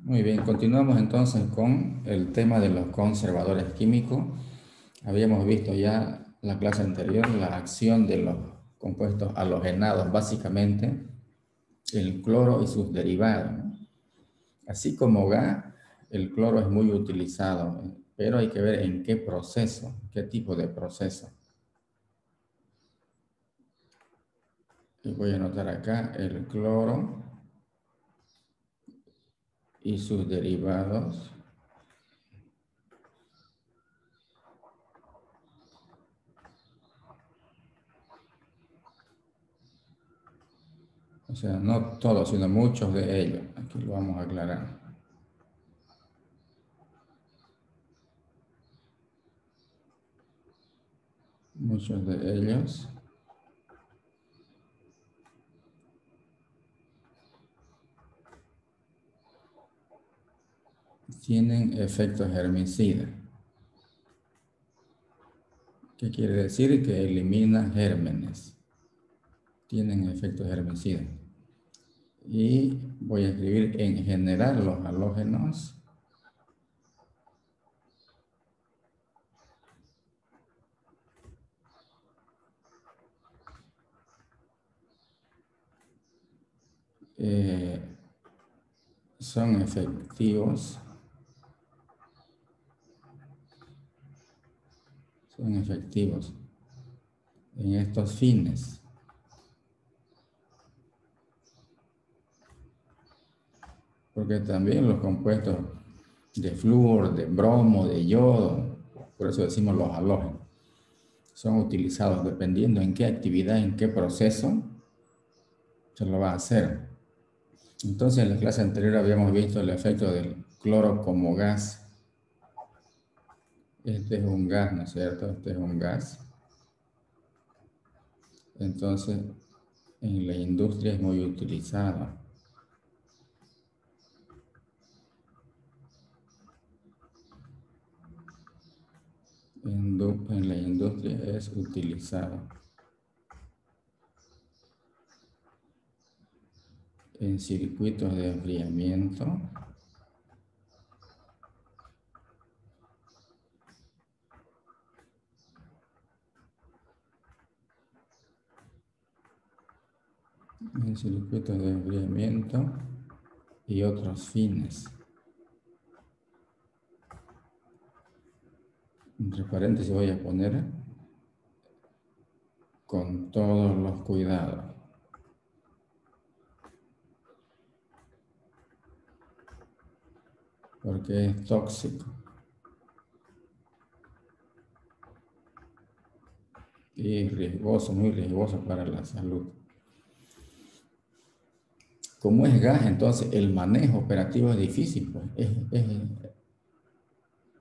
Muy bien, continuamos entonces con el tema de los conservadores químicos. Habíamos visto ya en la clase anterior la acción de los compuestos halogenados, básicamente el cloro y sus derivados, ¿no? Así como gas, el cloro es muy utilizado, pero hay que ver en qué proceso, qué tipo de proceso. Y voy a anotar acá el cloro y sus derivados. O sea, no todos, sino muchos de ellos. Aquí lo vamos a aclarar. Muchos de ellos tienen efectos herbicidas. ¿Qué quiere decir? Que elimina gérmenes. Tienen efectos herbicidas. Y voy a escribir en general los halógenos eh, son efectivos en estos fines. Porque también los compuestos de flúor, de bromo, de yodo, por eso decimos los halógenos, son utilizados dependiendo en qué actividad, en qué proceso se lo va a hacer. Entonces, en la clase anterior habíamos visto el efecto del cloro como gas. Este es un gas, ¿no es cierto? Este es un gas. Entonces, en la industria es muy utilizado. En la industria es utilizado. En circuitos de enfriamiento. En circuitos de enfriamiento y otros fines. Entre paréntesis voy a poner con todos los cuidados. Porque es tóxico y riesgoso, muy riesgoso para la salud. Como es gas, entonces el manejo operativo es difícil, pues. Es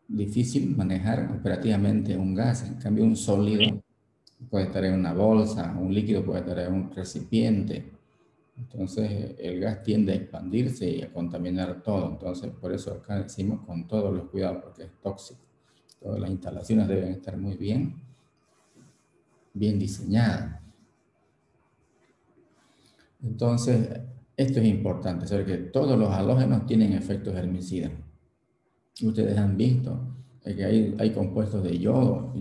difícil manejar operativamente un gas. En cambio, un sólido puede estar en una bolsa, un líquido puede estar en un recipiente. Entonces, el gas tiende a expandirse y a contaminar todo. Entonces, por eso acá decimos con todos los cuidados, porque es tóxico. Todas las instalaciones deben estar muy bien diseñadas. Entonces, esto es importante, saber que todos los halógenos tienen efectos herbicidas. Ustedes han visto que hay compuestos de yodo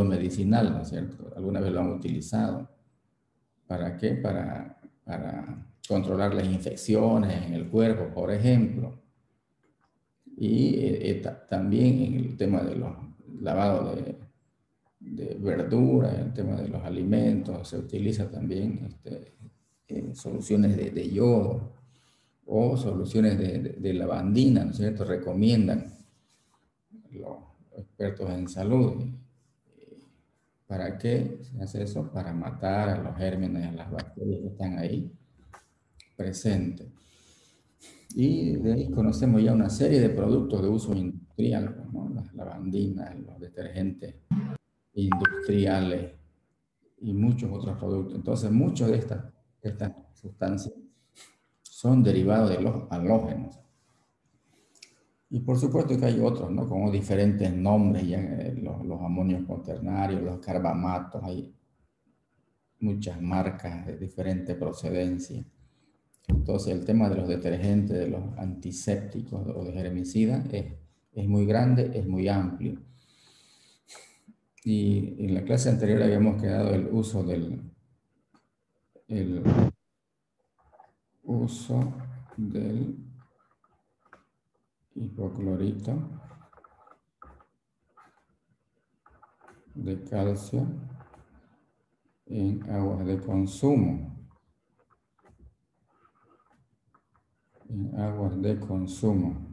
medicinal, ¿no es cierto? Alguna vez lo han utilizado. ¿Para qué? Para controlar las infecciones en el cuerpo, por ejemplo. Y también en el tema de los lavados de verduras, en el tema de los alimentos, se utiliza también soluciones de yodo o soluciones de lavandina, ¿no es cierto? Recomiendan los expertos en salud. ¿Para qué se hace eso? Para matar a los gérmenes, a las bacterias que están ahí presentes. Y de ahí conocemos ya una serie de productos de uso industrial, ¿no? Las lavandinas, los detergentes industriales y muchos otros productos. Entonces, muchos de estas sustancias son derivados de los halógenos. Y por supuesto que hay otros, ¿no? Con diferentes nombres, ya, los amonios cuaternarios, los carbamatos, hay muchas marcas de diferente procedencia. Entonces, el tema de los detergentes, de los antisépticos o de germicidas es muy grande, es muy amplio. Y en la clase anterior habíamos quedado el uso del hipoclorito de calcio en aguas de consumo. En aguas de consumo.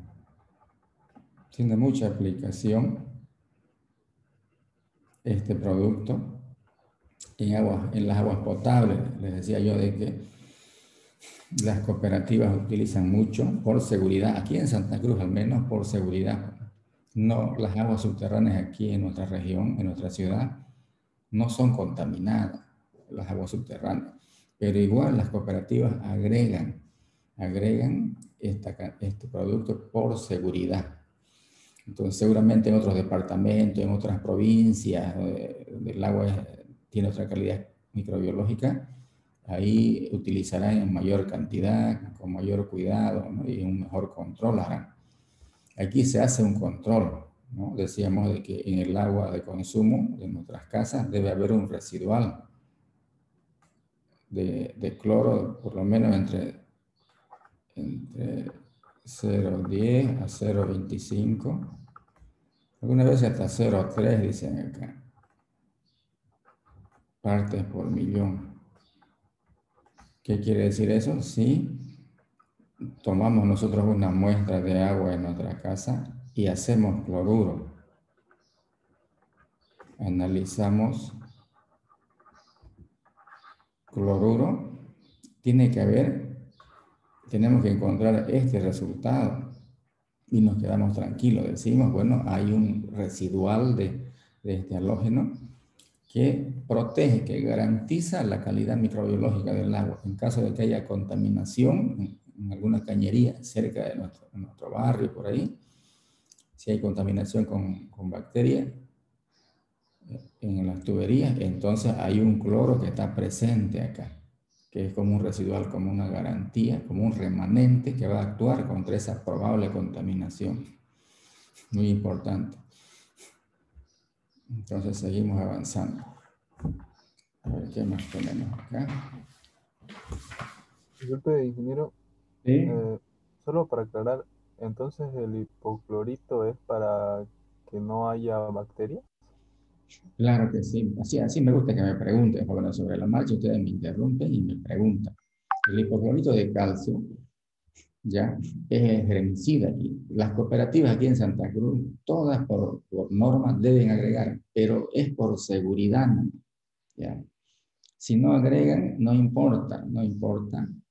Tiene mucha aplicación este producto en las aguas potables. Les decía yo de que las cooperativas utilizan mucho por seguridad, aquí en Santa Cruz al menos por seguridad. No, las aguas subterráneas aquí en nuestra región, en nuestra ciudad, no son contaminadas, las aguas subterráneas. Pero igual las cooperativas agregan este producto por seguridad. Entonces, seguramente en otros departamentos, en otras provincias, el agua tiene otra calidad microbiológica, ahí utilizarán en mayor cantidad, con mayor cuidado, ¿no? Y un mejor control harán. Aquí se hace un control, ¿no? Decíamos de que en el agua de consumo de nuestras casas debe haber un residual de cloro, por lo menos entre 0,10 a 0,25. Algunas veces hasta 0,3 dicen acá. Partes por millón. ¿Qué quiere decir eso? Si tomamos nosotros una muestra de agua en nuestra casa y hacemos cloruro, analizamos cloruro, tenemos que encontrar este resultado y nos quedamos tranquilos. Decimos, bueno, hay un residual de este halógeno que protege, que garantiza la calidad microbiológica del agua. En caso de que haya contaminación en alguna cañería cerca de nuestro barrio, por ahí, si hay contaminación con bacterias en las tuberías, entonces hay un cloro que está presente acá, que es como un residual, como una garantía, como un remanente que va a actuar contra esa probable contaminación. Muy importante. Entonces seguimos avanzando. A ver qué más tenemos acá. Disculpe, ingeniero, Sí, eh, solo para aclarar, entonces el hipoclorito es para que no haya bacterias. claro que sí. Así me gusta que me pregunten, bueno, sobre la marcha ustedes me interrumpen y me preguntan. El hipoclorito de calcio, ya, es germicida. Y las cooperativas aquí en Santa Cruz, todas por norma deben agregar, pero es por seguridad, ¿no? Ya. Si no agregan, no importa,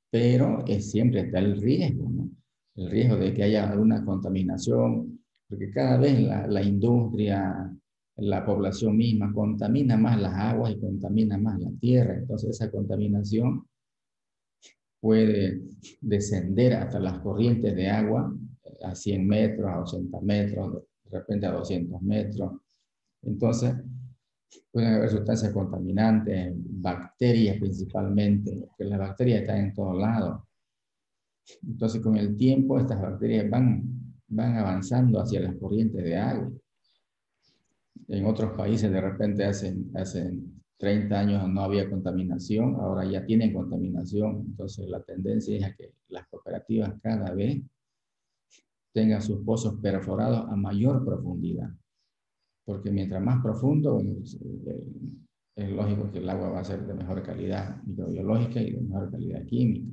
pero siempre está el riesgo, ¿no? El riesgo de que haya alguna contaminación, porque cada vez la industria, la población misma contamina más las aguas y contamina más la tierra. Entonces esa contaminación puede descender hasta las corrientes de agua a 100 metros, a 80 metros, de repente a 200 metros. Entonces, pueden haber sustancias contaminantes, bacterias principalmente, porque las bacterias están en todos lados. Entonces, con el tiempo, estas bacterias van avanzando hacia las corrientes de agua. En otros países, de repente, hace 30 años no había contaminación, ahora ya tienen contaminación. Entonces, la tendencia es a que las cooperativas cada vez tengan sus pozos perforados a mayor profundidad. Porque mientras más profundo, bueno, es lógico que el agua va a ser de mejor calidad microbiológica y de mejor calidad química.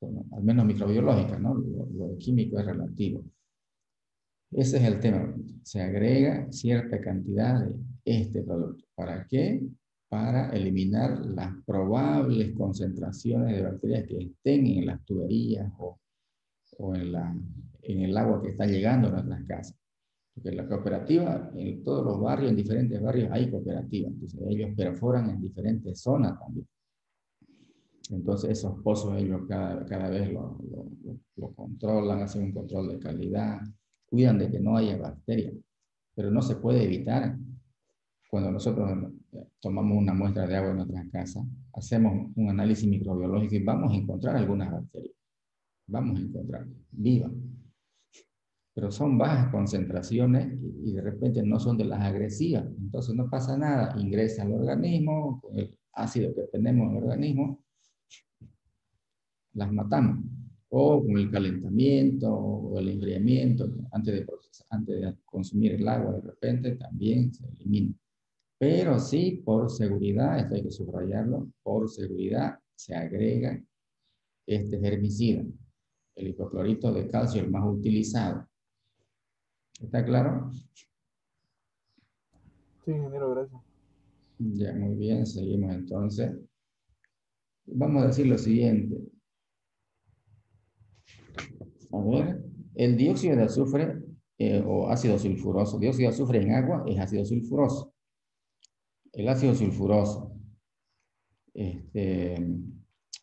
Bueno, al menos microbiológica, ¿no? Lo químico es relativo. Ese es el tema. Se agrega cierta cantidad de este producto. ¿Para qué? Para eliminar las probables concentraciones de bacterias que estén en las tuberías o en el agua que está llegando a nuestras casas. Porque la cooperativa, en todos los barrios, en diferentes barrios hay cooperativas. Entonces ellos perforan en diferentes zonas también. Entonces esos pozos ellos cada vez lo controlan, hacen un control de calidad, cuidan de que no haya bacterias, pero no se puede evitar. cuando nosotros tomamos una muestra de agua en nuestras casas, hacemos un análisis microbiológico y vamos a encontrar algunas bacterias. Vamos a encontrar vivas. Pero son bajas concentraciones y de repente no son de las agresivas. Entonces no pasa nada. Ingresa al organismo, con el ácido que tenemos en el organismo, las matamos. O con el calentamiento o el enfriamiento, antes de consumir el agua, de repente también se elimina. Pero sí, por seguridad, esto hay que subrayarlo, por seguridad se agrega este herbicida, el hipoclorito de calcio, el más utilizado. ¿Está claro? Sí, ingeniero, gracias. Ya, muy bien, seguimos entonces. Vamos a decir lo siguiente. A ver, el dióxido de azufre o ácido sulfuroso, dióxido de azufre en agua es ácido sulfuroso. El ácido sulfuroso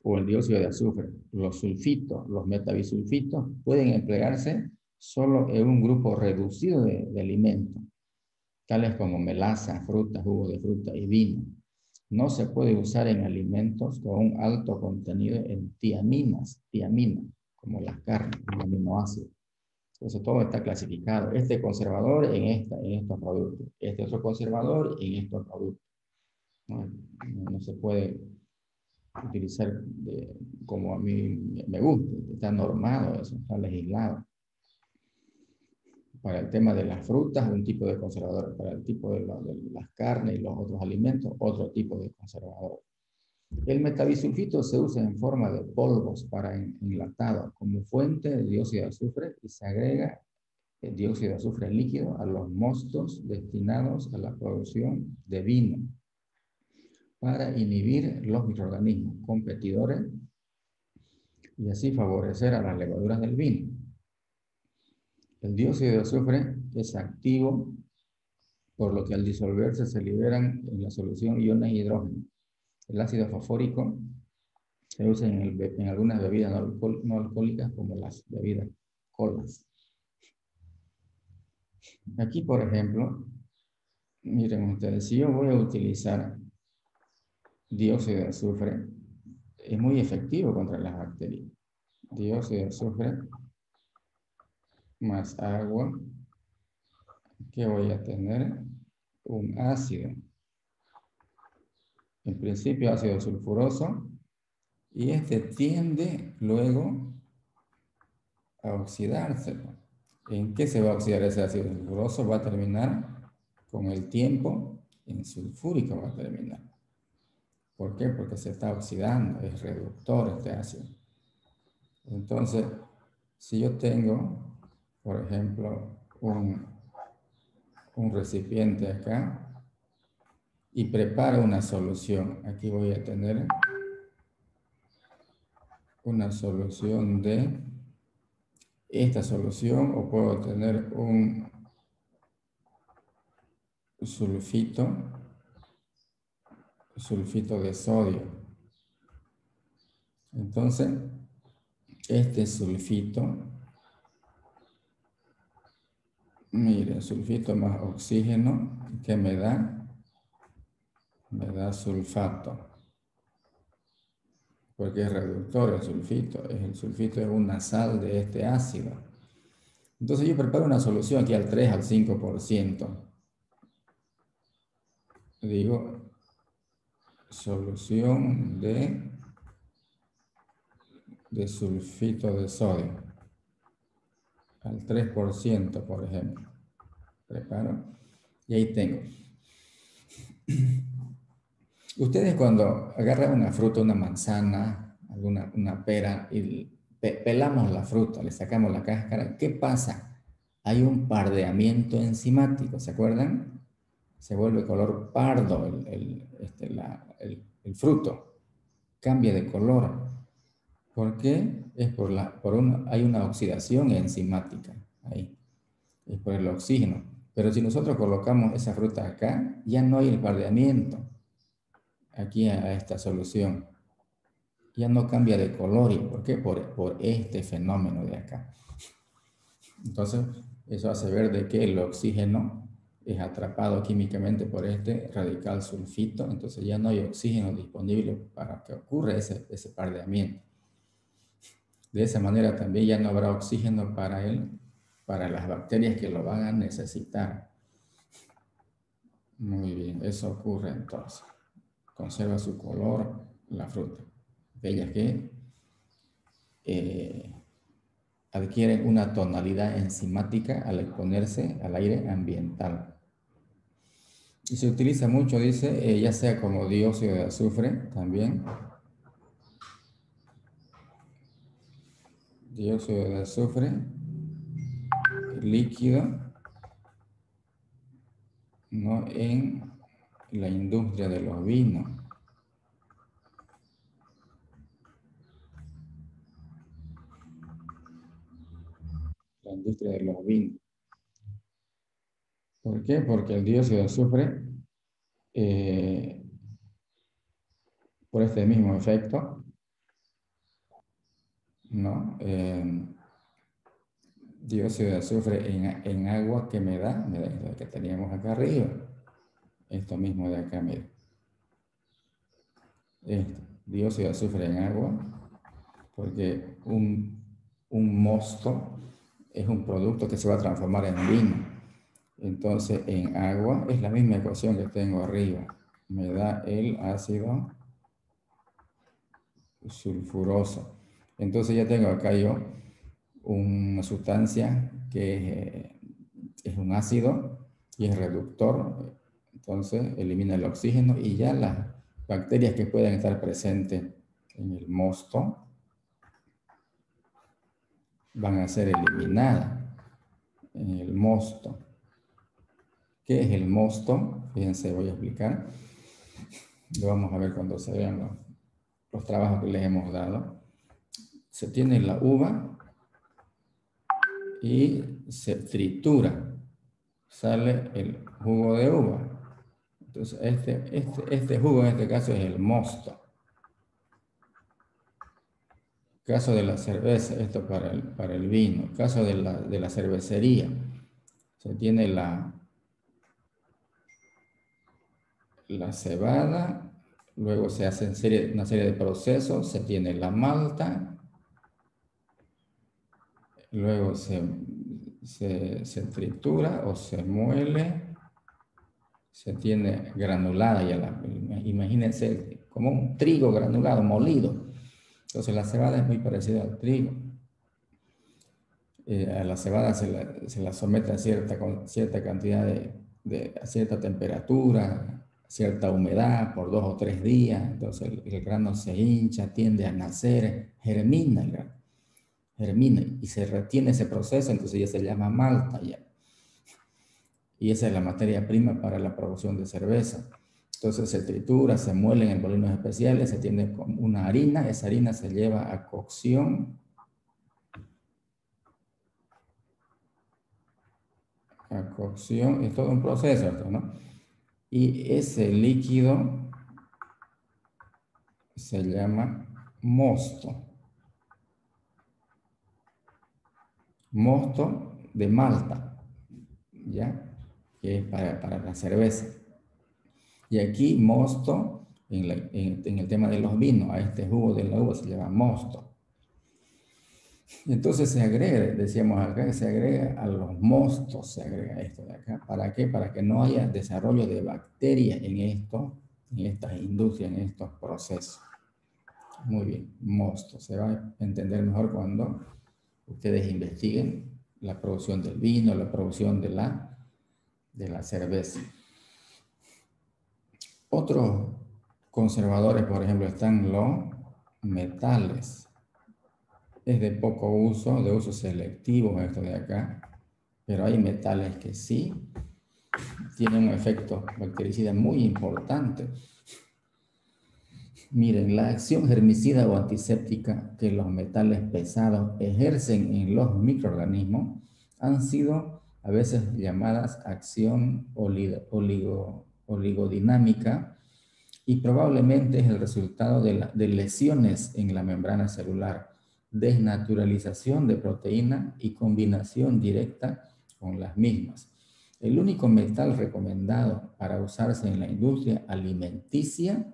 o el dióxido de azufre, los sulfitos, los metabisulfitos, pueden emplearse solo en un grupo reducido de alimentos, tales como melaza, fruta, jugo de fruta y vino. No se puede usar en alimentos con un alto contenido en tiaminas, como las carnes, un aminoácido. Entonces todo está clasificado. Este conservador en estos productos, este otro conservador en estos productos. No se puede utilizar como a mí me gusta, está normado eso, está legislado. Para el tema de las frutas, un tipo de conservador. Para el tipo de las carnes y los otros alimentos, otro tipo de conservador. El metabisulfito se usa en forma de polvos para enlatado como fuente de dióxido de azufre y se agrega el dióxido de azufre líquido a los mostos destinados a la producción de vino para inhibir los microorganismos competidores y así favorecer a las levaduras del vino. El dióxido de azufre es activo, por lo que al disolverse se liberan en la solución iones de hidrógeno. El ácido fosfórico se usa en algunas bebidas no alcohólicas como las bebidas colas. Aquí, por ejemplo, miren ustedes, si yo voy a utilizar dióxido de azufre, es muy efectivo contra las bacterias. Dióxido de azufre más agua, que voy a tener un ácido. En principio ácido sulfuroso, y este tiende luego a oxidarse. ¿En qué se va a oxidar ese ácido sulfuroso? Va a terminar con el tiempo en sulfúrico, va a terminar. ¿Por qué? Porque se está oxidando, es reductor este ácido. Entonces, si yo tengo, por ejemplo, un recipiente acá y preparo una solución, aquí voy a tener una solución de esta solución, o puedo tener un sulfito de sodio. Entonces, este sulfito, mire, sulfito más oxígeno, ¿qué me da? Me da sulfato, porque es reductor el sulfito. El sulfito es una sal de este ácido. Entonces yo preparo una solución aquí al 3 al 5%. Digo, solución de sulfito de sodio al 3%, por ejemplo. Preparo y ahí tengo. Ustedes cuando agarran una fruta, una manzana, una pera y pelamos la fruta, le sacamos la cáscara, ¿qué pasa? Hay un pardeamiento enzimático, ¿se acuerdan? Se vuelve color pardo el fruto, cambia de color. ¿Por qué? Es hay una oxidación enzimática ahí, es por el oxígeno. Pero si nosotros colocamos esa fruta acá, ya no hay el pardeamiento aquí a esta solución. Ya no cambia de color. ¿Y por qué? Por este fenómeno de acá. Entonces, eso hace ver de que el oxígeno es atrapado químicamente por este radical sulfito, entonces ya no hay oxígeno disponible para que ocurra ese pardeamiento. De esa manera también ya no habrá oxígeno para él, para las bacterias que lo van a necesitar. Muy bien, eso ocurre entonces. Conserva su color la fruta. Aquellas que adquieren una tonalidad enzimática al exponerse al aire ambiental. Y se utiliza mucho, dice, ya sea como dióxido de azufre también. Dióxido de azufre líquido, ¿no? En la industria de los vinos. La industria de los vinos. ¿Por qué? Porque el dióxido de azufre, por este mismo efecto, ¿no? Dióxido de azufre en agua que me da esto que teníamos acá arriba. Esto mismo de acá, mira. Dióxido de azufre en agua, porque un mosto es un producto que se va a transformar en vino. Entonces, en agua es la misma ecuación que tengo arriba. Me da el ácido sulfuroso. Entonces ya tengo acá yo una sustancia que es un ácido y es reductor. Entonces elimina el oxígeno y ya las bacterias que puedan estar presentes en el mosto van a ser eliminadas en el mosto. ¿Qué es el mosto? Fíjense, voy a explicar. Lo vamos a ver cuando se vean los trabajos que les hemos dado. Se tiene la uva y se tritura. Sale el jugo de uva. Entonces, este jugo en este caso es el mosto. Caso de la cerveza, esto para el vino. Caso de la cervecería, se tiene la cebada, luego se hace una serie de procesos, se tiene la malta, luego se tritura o se muele, se tiene granulada, imagínense como un trigo granulado, molido. Entonces la cebada es muy parecida al trigo. A la cebada se la somete a cierta cantidad a cierta temperatura, cierta humedad por 2 o 3 días. Entonces el grano se hincha, tiende a nacer, germina el grano. Germina y se retiene ese proceso, entonces ya se llama malta ya. Y esa es la materia prima para la producción de cerveza. Entonces se tritura, se muele en molinos especiales, se tiene como una harina, esa harina se lleva a cocción. A cocción, es todo un proceso esto, ¿no? Y ese líquido se llama mosto. Mosto de malta, ¿ya? Que es para la cerveza. Y aquí mosto, en el tema de los vinos, a este jugo de la uva se llama mosto. Entonces se agrega, decíamos acá, que se agrega a los mostos, se agrega esto de acá. ¿Para qué? Para que no haya desarrollo de bacterias en estas industrias, en estos procesos. Muy bien, mosto. Se va a entender mejor cuando ustedes investiguen la producción del vino, la producción de la cerveza. Otros conservadores, por ejemplo, están los metales. Es de poco uso, de uso selectivo esto de acá, pero hay metales que sí tienen un efecto bactericida muy importante. Miren, la acción germicida o antiséptica que los metales pesados ejercen en los microorganismos han sido a veces llamadas acción oligodinámica y probablemente es el resultado de lesiones en la membrana celular, desnaturalización de proteínas y combinación directa con las mismas. El único metal recomendado para usarse en la industria alimenticia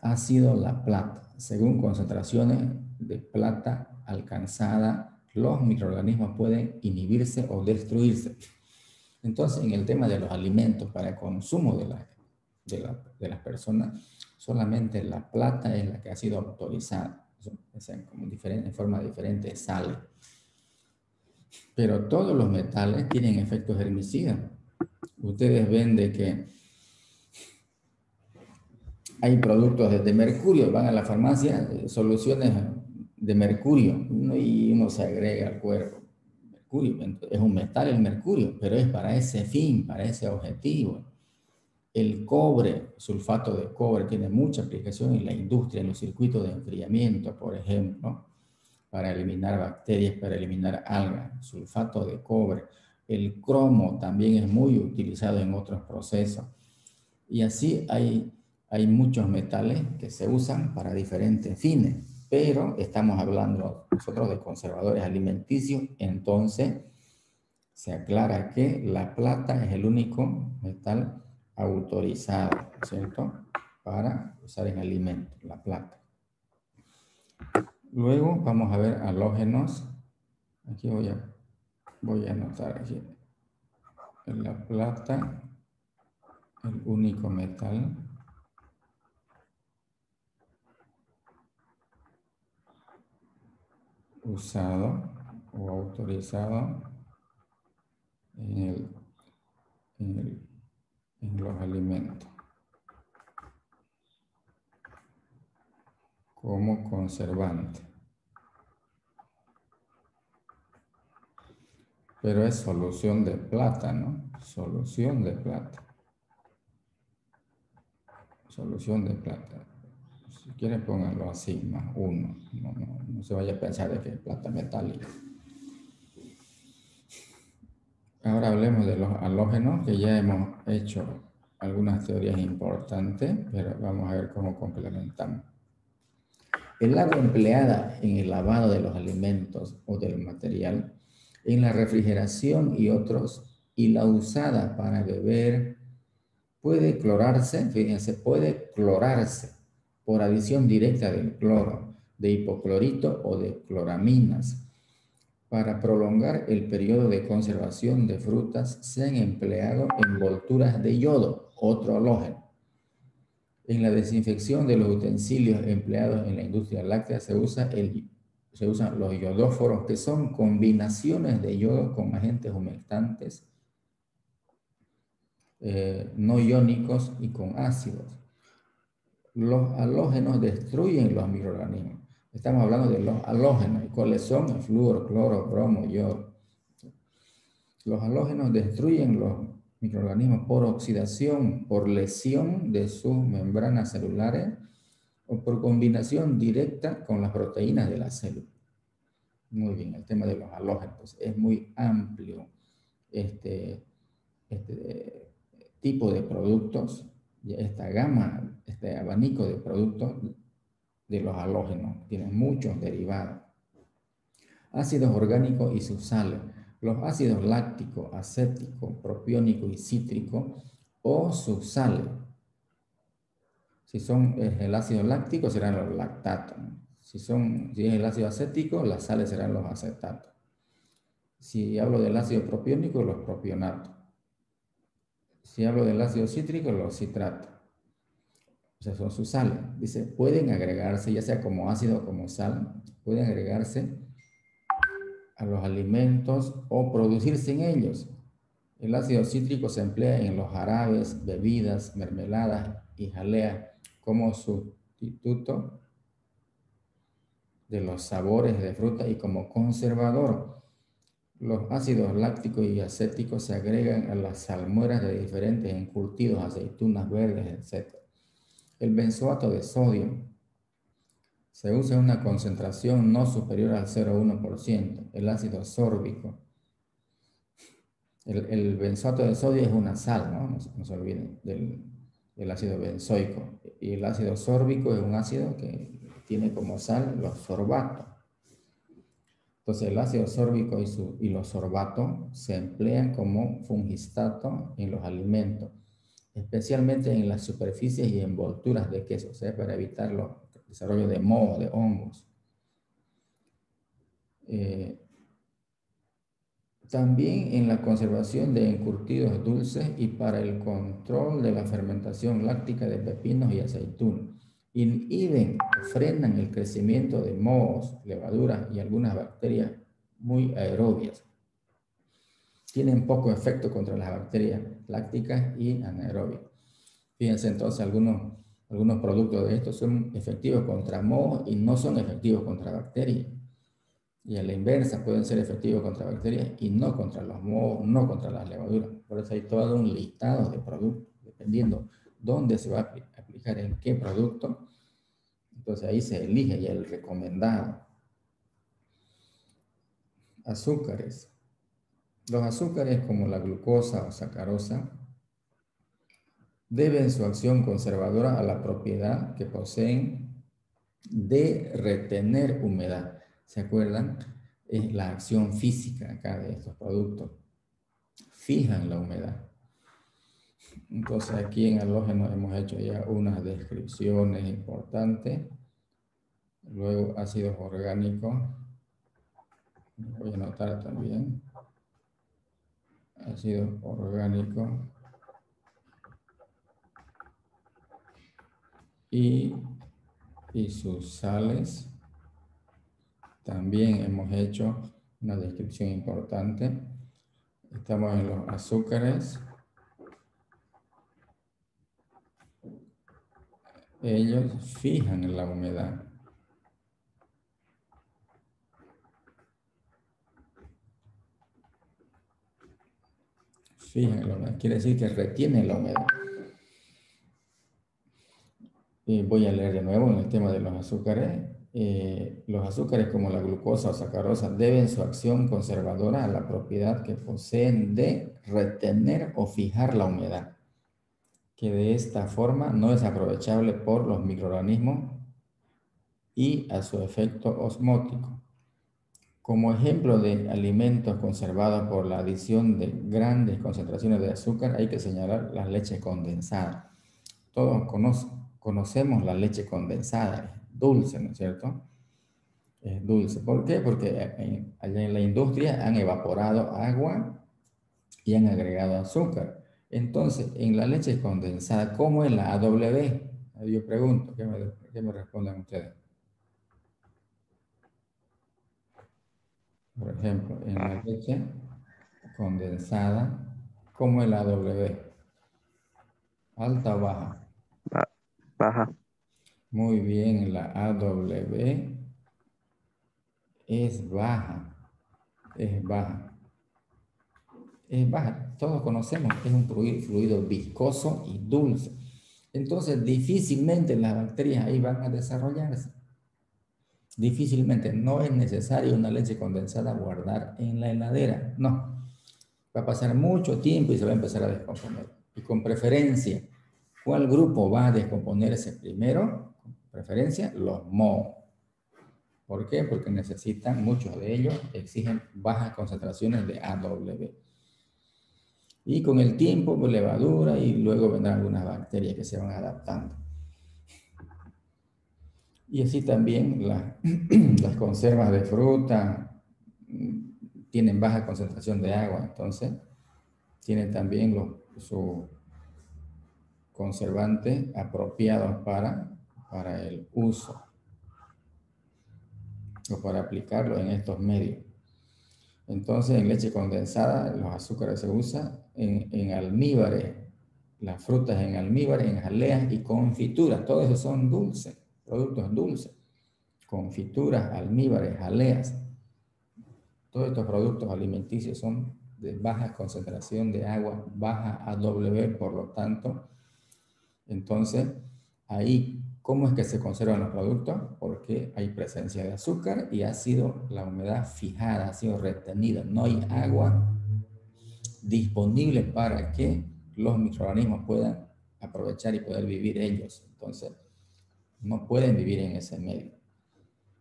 ha sido la plata. Según concentraciones de plata alcanzada, los microorganismos pueden inhibirse o destruirse. Entonces, en el tema de los alimentos para el consumo de las personas, solamente la plata es la que ha sido autorizada. O sea, como en forma diferente sale. Pero todos los metales tienen efectos herbicidas. Ustedes ven de que hay productos de mercurio, van a la farmacia, soluciones de mercurio, y uno se agrega al cuerpo. Mercurio, es un metal el mercurio, pero es para ese fin, para ese objetivo. El cobre, sulfato de cobre, tiene mucha aplicación en la industria, en los circuitos de enfriamiento, por ejemplo, para eliminar bacterias, para eliminar algas, sulfato de cobre. El cromo también es muy utilizado en otros procesos. Y así hay muchos metales que se usan para diferentes fines, pero estamos hablando nosotros de conservadores alimenticios, entonces se aclara que la plata es el único metal autorizado, ¿cierto? Para usar en alimentos, la plata. Luego vamos a ver halógenos. Aquí voy a anotar aquí. La plata, el único metal usado o autorizado en, en los alimentos como conservante. Pero es solución de plata, ¿no? Solución de plata. Solución de plata. Si quieren pónganlo así, más uno. No se vaya a pensar de que es plata metálica. Ahora hablemos de los halógenos, que ya hemos hecho algunas teorías importantes, pero vamos a ver cómo complementamos. El agua empleada en el lavado de los alimentos o del material, en la refrigeración y otros, y la usada para beber, puede clorarse, fíjense, puede clorarse por adición directa del cloro, de hipoclorito o de cloraminas. Para prolongar el periodo de conservación de frutas, se han empleado envolturas de yodo, otro halógeno. En la desinfección de los utensilios empleados en la industria láctea se usan los iodóforos, que son combinaciones de yodo con agentes humectantes no iónicos y con ácidos. Los halógenos destruyen los microorganismos. Estamos hablando de los halógenos. ¿Y cuáles son? El flúor, cloro, bromo, yodo. Los halógenos destruyen los microorganismos por oxidación, por lesión de sus membranas celulares o por combinación directa con las proteínas de la célula. Muy bien, el tema de los halógenos es muy amplio. Este tipo de productos, esta gama, este abanico de productos de los halógenos, tienen muchos derivados. Ácidos orgánicos y sus sales. Los ácidos láctico, acético, propiónico y cítrico o sus sales. Si son el ácido láctico serán los lactatos. Si es el ácido acético, las sales serán los acetatos. Si hablo del ácido propiónico, los propionatos. Si hablo del ácido cítrico, los citratos. O sea, son sus sales. Dice, pueden agregarse, ya sea como ácido o como sal, pueden agregarse a los alimentos o producirse en ellos. El ácido cítrico se emplea en los jarabes, bebidas, mermeladas y jaleas como sustituto de los sabores de fruta y como conservador. Los ácidos lácticos y acéticos se agregan a las salmueras de diferentes encurtidos, aceitunas verdes, etc. El benzoato de sodio se usa en una concentración no superior al 0,1%. El ácido sórbico. El benzoato de sodio es una sal, ¿no? No se olviden del ácido benzoico. Y el ácido sórbico es un ácido que tiene como sal los sorbatos. Entonces, el ácido sórbico y los sorbatos se emplean como fungistato en los alimentos, especialmente en las superficies y envolturas de queso, o sea, para evitar el desarrollo de mohos, de hongos. También en la conservación de encurtidos dulces y para el control de la fermentación láctica de pepinos y aceitunas. Inhiben o frenan el crecimiento de mohos, levaduras y algunas bacterias muy aerobias. Tienen poco efecto contra las bacterias lácticas y anaerobias. Fíjense entonces, algunos productos de estos son efectivos contra mohos y no son efectivos contra bacterias. Y a la inversa, pueden ser efectivos contra bacterias y no contra los mohos, no contra las levaduras. Por eso hay todo un listado de productos, dependiendo dónde se va a aplicar en qué producto. Entonces ahí se elige ya el recomendado. Azúcares. Los azúcares como la glucosa o sacarosa deben su acción conservadora a la propiedad que poseen de retener humedad. ¿Se acuerdan? Es la acción física acá de estos productos. Fijan la humedad. Entonces aquí en halógenos hemos hecho ya unas descripciones importantes. Luego ácidos orgánicos. Voy a anotar también. Ácidos orgánicos. Y sus sales. También hemos hecho una descripción importante. Estamos en los azúcares. Ellos fijan la humedad. Fijan la humedad. Quiere decir que retienen la humedad. Voy a leer de nuevo en el tema de los azúcares. Los azúcares como la glucosa o sacarosa deben su acción conservadora a la propiedad que poseen de retener o fijar la humedad, que de esta forma no es aprovechable por los microorganismos y a su efecto osmótico. Como ejemplo de alimentos conservados por la adición de grandes concentraciones de azúcar, hay que señalar las leches condensadas. Todos conocemos la leche condensada, es dulce, ¿no es cierto? Es dulce. ¿Por qué? Porque allá en la industria han evaporado agua y han agregado azúcar. Entonces, en la leche condensada, ¿cómo es la AW? Yo pregunto, ¿qué me responden ustedes? Por ejemplo, en la leche condensada, ¿cómo es la AW? ¿Alta o baja? Baja. Muy bien, la AW es baja. Es baja. Es baja. Todos conocemos que es un fluido viscoso y dulce. Entonces, difícilmente las bacterias ahí van a desarrollarse. Difícilmente. No es necesario una leche condensada guardar en la heladera. No. Va a pasar mucho tiempo y se va a empezar a descomponer. Y con preferencia, ¿cuál grupo va a descomponerse primero? Con preferencia, los mohos. ¿Por qué? Porque necesitan, muchos de ellos exigen bajas concentraciones de AW. Y con el tiempo, pues, levadura y luego vendrán algunas bacterias que se van adaptando. Y así también las conservas de fruta tienen baja concentración de agua, entonces tienen también su conservantes apropiados para el uso o para aplicarlo en estos medios. Entonces, en leche condensada, los azúcares se usan en almíbares, las frutas en almíbares, en jaleas y confituras. Todos esos son dulces, productos dulces. Confituras, almíbares, jaleas. Todos estos productos alimenticios son de baja concentración de agua, baja AW, por lo tanto, entonces, ahí, ¿cómo es que se conservan los productos? Porque hay presencia de azúcar y ha sido la humedad fijada, ha sido retenida. No hay agua disponible para que los microorganismos puedan aprovechar y poder vivir ellos. Entonces, no pueden vivir en ese medio.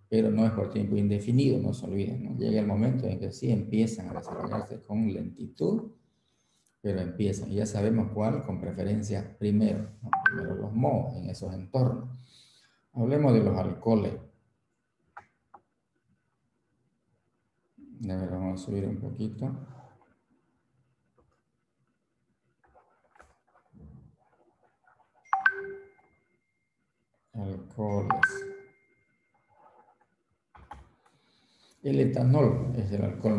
pero no es por tiempo indefinido, no se olviden, ¿no? Llega el momento en que sí empiezan a desarrollarse con lentitud, pero empiezan. Y ya sabemos cuál, con preferencia primero, ¿no? Primero los mohos en esos entornos. Hablemos de los alcoholes. A ver, vamos a subir un poquito. Alcoholes. El etanol es el alcohol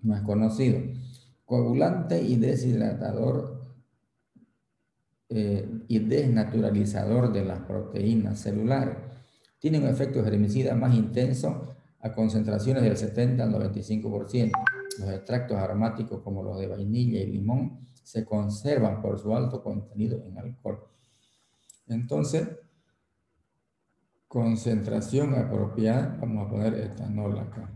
más conocido. Coagulante y deshidratador y desnaturalizador de las proteínas celulares. Tiene un efecto germicida más intenso a concentraciones del 70 al 95%. Los extractos aromáticos como los de vainilla y limón se conservan por su alto contenido en alcohol. Entonces, concentración apropiada, vamos a poner etanol acá.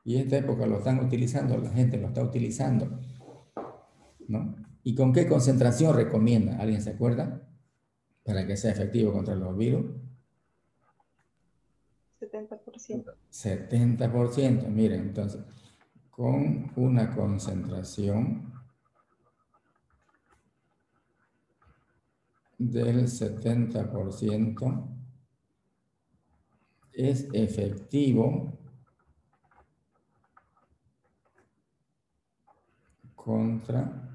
Y en esta época lo están utilizando, la gente lo está utilizando, ¿no? ¿Y con qué concentración recomienda? ¿Alguien se acuerda? Para que sea efectivo contra los virus. 70%. 70%, miren, entonces, con una concentración del 70% es efectivo contra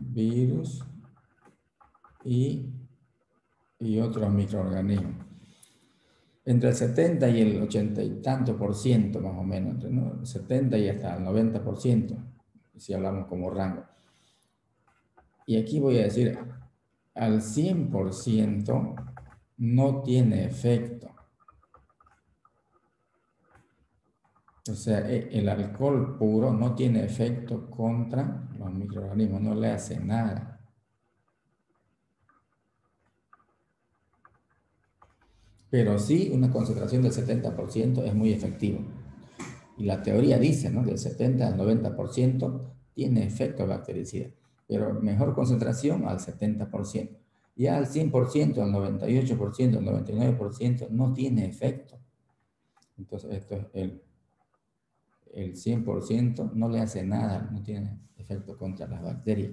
virus y otros microorganismos. Entre el 70 y el 80 y tanto por ciento más o menos, ¿no? 70 y hasta el 90%, si hablamos como rango. Y aquí voy a decir, al 100% no tiene efecto. O sea, el alcohol puro no tiene efecto contra los microorganismos, no le hace nada. Pero sí, una concentración del 70% es muy efectiva. Y la teoría dice, ¿no?, del 70 al 90% tiene efecto bactericida, pero mejor concentración al 70%. Ya al 100%, al 98%, al 99% no tiene efecto. Entonces, esto es el 100% no le hace nada, no tiene efecto contra las bacterias.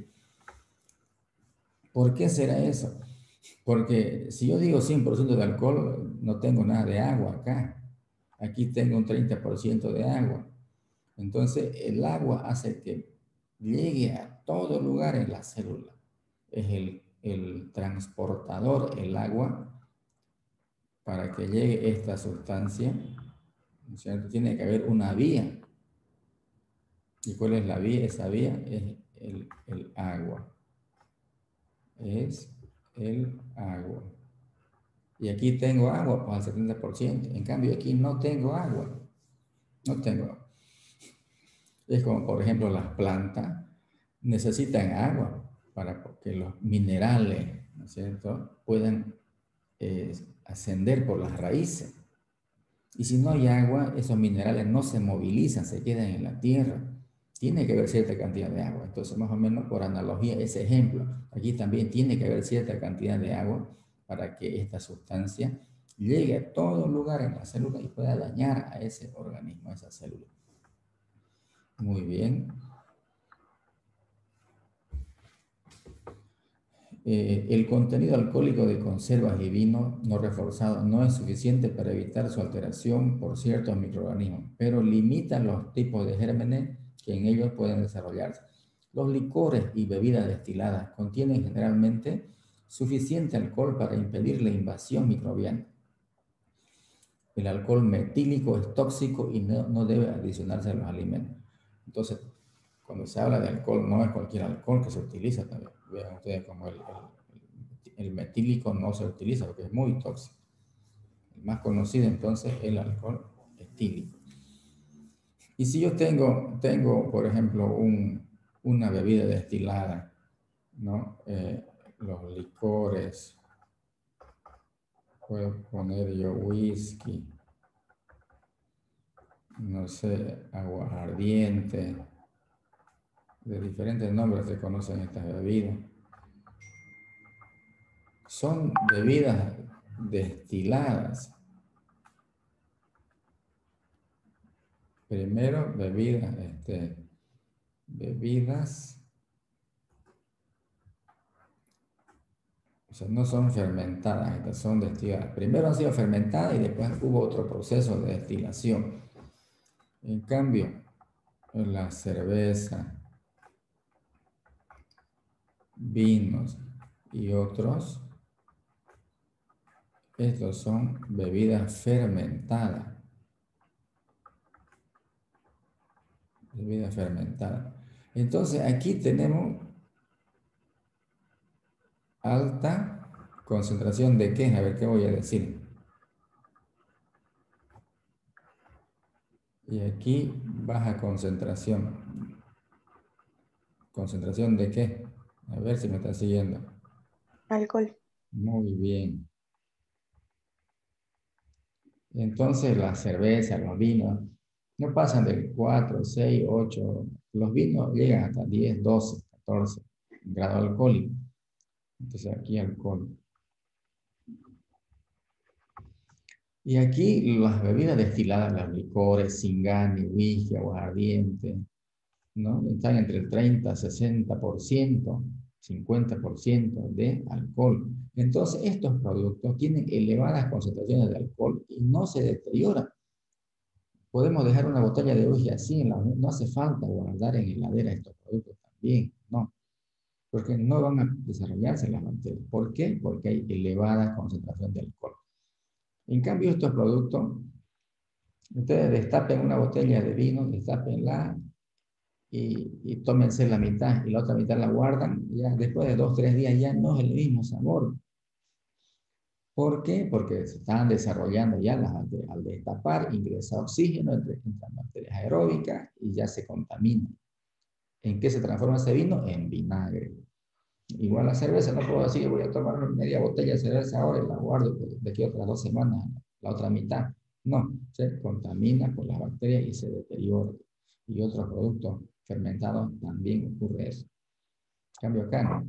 ¿Por qué será eso? Porque si yo digo 100% de alcohol, no tengo nada de agua acá. Aquí tengo un 30% de agua. Entonces, el agua hace que llegue a todo lugar en la célula. Es el transportador, el agua, para que llegue esta sustancia, ¿no es cierto? Tiene que haber una vía. ¿Y cuál es la vía? Esa vía es el agua. Es el agua. Y aquí tengo agua, pues al 70%. En cambio, aquí no tengo agua. No tengo agua. Es como, por ejemplo, las plantas necesitan agua para que los minerales, ¿no es cierto?, puedan ascender por las raíces. Y si no hay agua, esos minerales no se movilizan, se quedan en la tierra. Tiene que haber cierta cantidad de agua. Entonces, más o menos por analogía, ese ejemplo, aquí también tiene que haber cierta cantidad de agua para que esta sustancia llegue a todo lugar en la célula y pueda dañar a ese organismo, a esa célula. Muy bien. El contenido alcohólico de conservas y vino no reforzado no es suficiente para evitar su alteración por ciertos microorganismos, pero limita los tipos de gérmenes que en ellos pueden desarrollarse. Los licores y bebidas destiladas contienen generalmente suficiente alcohol para impedir la invasión microbiana. El alcohol metílico es tóxico y no debe adicionarse a los alimentos. Entonces, cuando se habla de alcohol, no es cualquier alcohol que se utiliza también. Vean ustedes como el metílico no se utiliza porque es muy tóxico. El más conocido entonces es el alcohol etílico. Y si yo tengo por ejemplo, una bebida destilada, ¿no? Los licores, puedo poner yo whisky, no sé, agua ardiente, de diferentes nombres se conocen estas bebidas. son bebidas destiladas. Primero, bebidas, o sea, no son fermentadas, estas son destiladas. Primero han sido fermentadas y después hubo otro proceso de destilación. En cambio, la cerveza, vinos y otros, estos son bebidas fermentadas. Bebida fermentada. Entonces aquí tenemos alta concentración de ¿qué? A ver qué voy a decir. Y aquí baja concentración. ¿Concentración de qué? A ver si me está siguiendo. Alcohol. Muy bien. Entonces la cerveza, los vinos, no pasan de 4, 6, 8. Los vinos llegan hasta 10, 12, 14 grados alcohólico. Entonces aquí alcohol. Y aquí las bebidas destiladas, los licores, Singani, whisky, aguardiente, ¿no? Están entre el 30, 60%, 50% de alcohol. Entonces, estos productos tienen elevadas concentraciones de alcohol y no se deterioran. Podemos dejar una botella de whisky así, no hace falta guardar en heladera estos productos también, ¿no? Porque no van a desarrollarse las bacterias. ¿Por qué? Porque hay elevada concentración de alcohol. En cambio, estos productos, ustedes destapen una botella de vino, destápenla y tómense la mitad y la otra mitad la guardan, ya después de 2, 3 días ya no es el mismo sabor. ¿Por qué? Porque se están desarrollando ya las bacterias. Al destapar, ingresa oxígeno, entran bacterias aeróbicas y ya se contamina. ¿En qué se transforma ese vino? En vinagre. Igual la cerveza, no puedo decir que voy a tomar media botella de cerveza ahora y la guardo de aquí a otras 2 semanas, la otra mitad. No, se contamina por las bacterias y se deteriora. Y otros productos fermentados también ocurre eso. Cambio acá, ¿no?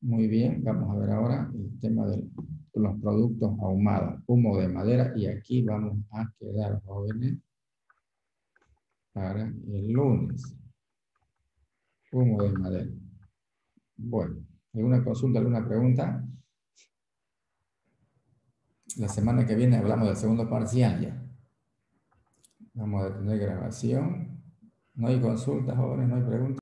Muy bien, vamos a ver ahora el tema de los productos ahumados, humo de madera, y aquí vamos a quedar, jóvenes, para el lunes. Humo de madera. Bueno, ¿alguna consulta, alguna pregunta? La semana que viene hablamos del segundo parcial ya. Vamos a detener grabación. No hay consultas, jóvenes, no hay preguntas.